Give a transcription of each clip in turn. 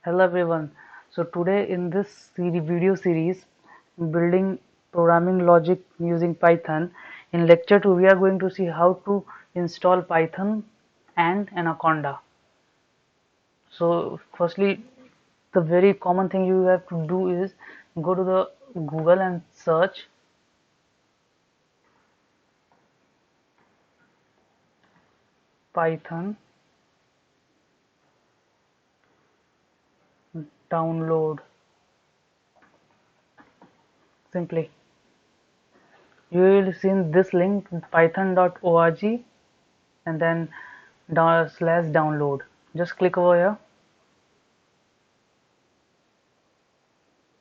Hello everyone. So today in this video series, building programming logic using Python, in lecture 2 we are going to see how to install Python and Anaconda. So firstly, the very common thing you have to do is go to the Google and search Python download. Simply you will see this link python.org and then /download. Just click over here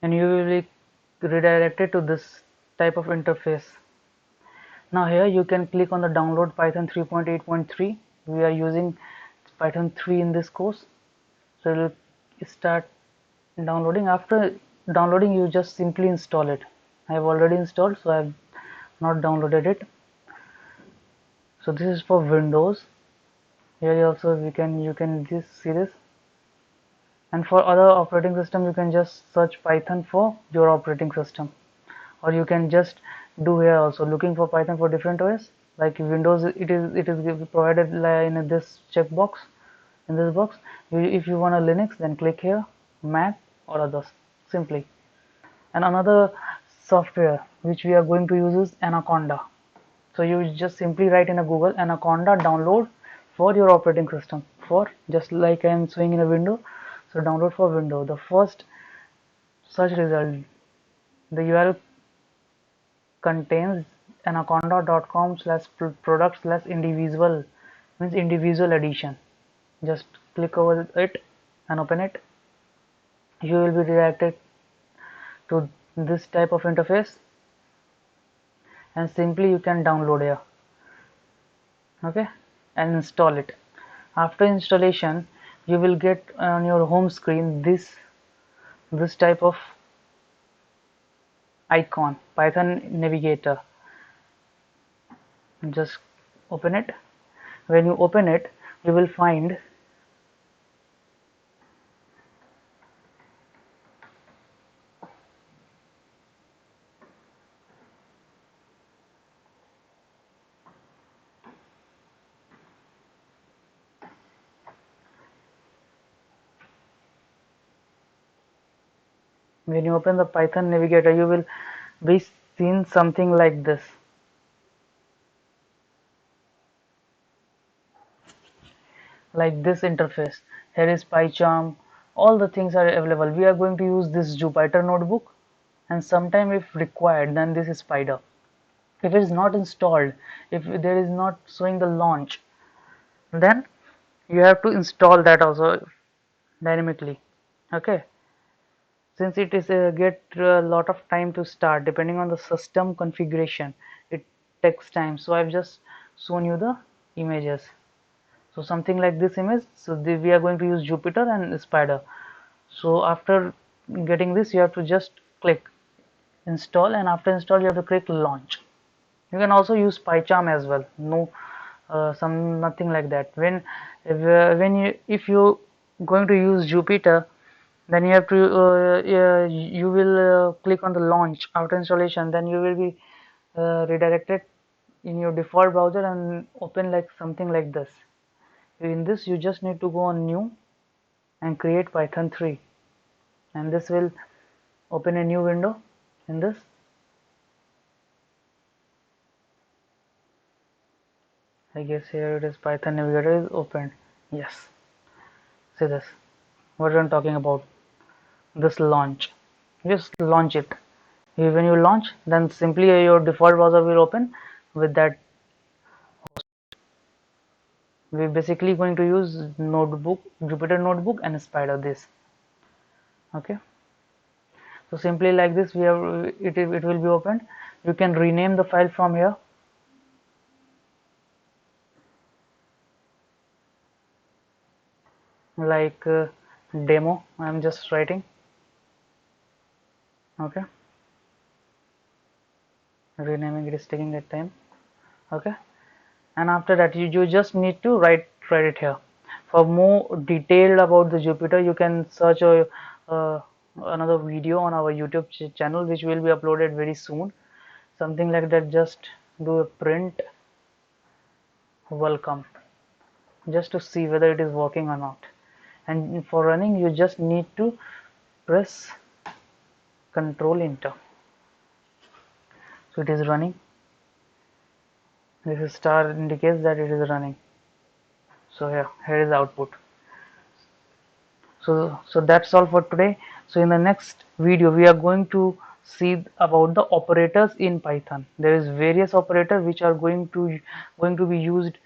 and you will be redirected to this type of interface. Now here you can click on the download Python 3.8.3. We are using Python 3 in this course, so it will start downloading. After downloading, you just simply install it. I have already installed, so I have not downloaded it. So this is for Windows. Here also you can just see this, and for other operating system you can just search Python for your operating system, or you can just do here also looking for Python for different OS. Like Windows, it is provided in this checkbox, in this box. If you want a Linux, then click here, Mac or others, simply. And another software which we are going to use is Anaconda. So you just simply write in a Google Anaconda download for your operating system, for just like I am showing in a window. So download for window. The first search result, the URL contains anaconda.com/product/individual, means individual edition. Just click over it and open it. You will be redirected to this type of interface, and simply you can download here, okay, and install it. After installation, you will get on your home screen this type of icon, Python navigator. Just open it. When you open it, you will find when you open the Python navigator, you will be seen something like this. Like this interface. Here is PyCharm. All the things are available. We are going to use this Jupyter notebook, and sometime if required, then this is Spider. If it is not installed, if there is not showing the launch, then you have to install that also dynamically, okay. Since it is get a lot of time to start, depending on the system configuration, it takes time. So I've just shown you the images. So something like this image. So we are going to use Jupyter and Spider. So after getting this, you have to just click install, and after install you have to click launch. You can also use PyCharm as well. No, nothing like that. If you going to use Jupyter, then you have to you will click on the launch after installation. Then you will be redirected in your default browser and open like something like this. In this, you just need to go on new and create Python 3, and this will open a new window. In this, I guess here it is, Python navigator is opened. Yes, see this, what I'm talking about, this launch. Just launch it. When you launch, then simply your default browser will open with that. We're basically going to use notebook, Jupyter notebook and Spider this, okay. So simply like this, we have it will be opened. You can rename the file from here, like demo. I'm just writing, okay. Renaming it is taking that time, okay. And after that, you just need to write it here. For more detailed about the Jupyter, you can search another video on our YouTube channel, which will be uploaded very soon. Something like that. Just do a print welcome, just to see whether it is working or not. And for running, you just need to press Control Enter. So it is running. This star indicates that it is running. So here is output. So that's all for today. So in the next video we are going to see about the operators in Python. There is various operators which are going to be used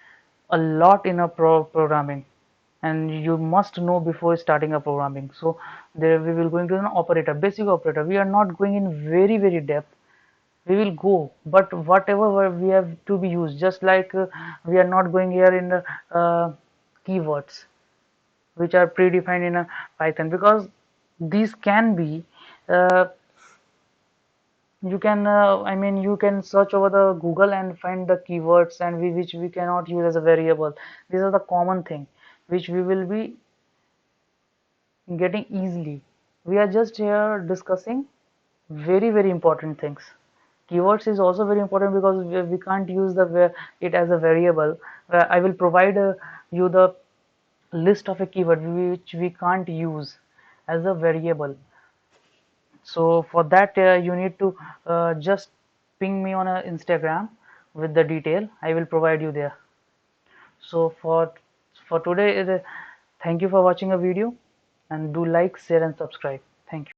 a lot in a programming, and you must know before starting a programming. So there we will going to an operator, basic operator. We are not going in very depth. We will go, but whatever we have to be used, just like we are not going here in the keywords which are predefined in a Python, because these can be you can I mean you can search over the Google and find the keywords and which we cannot use as a variable. These are the common thing which we will be getting easily. We are just here discussing very important things. Keywords is also very important because we can't use it as a variable. I will provide you the list of a keyword which we can't use as a variable. So for that you need to just ping me on Instagram with the detail. I will provide you there. So for today, thank you for watching a video, and do like, share and subscribe. Thank you.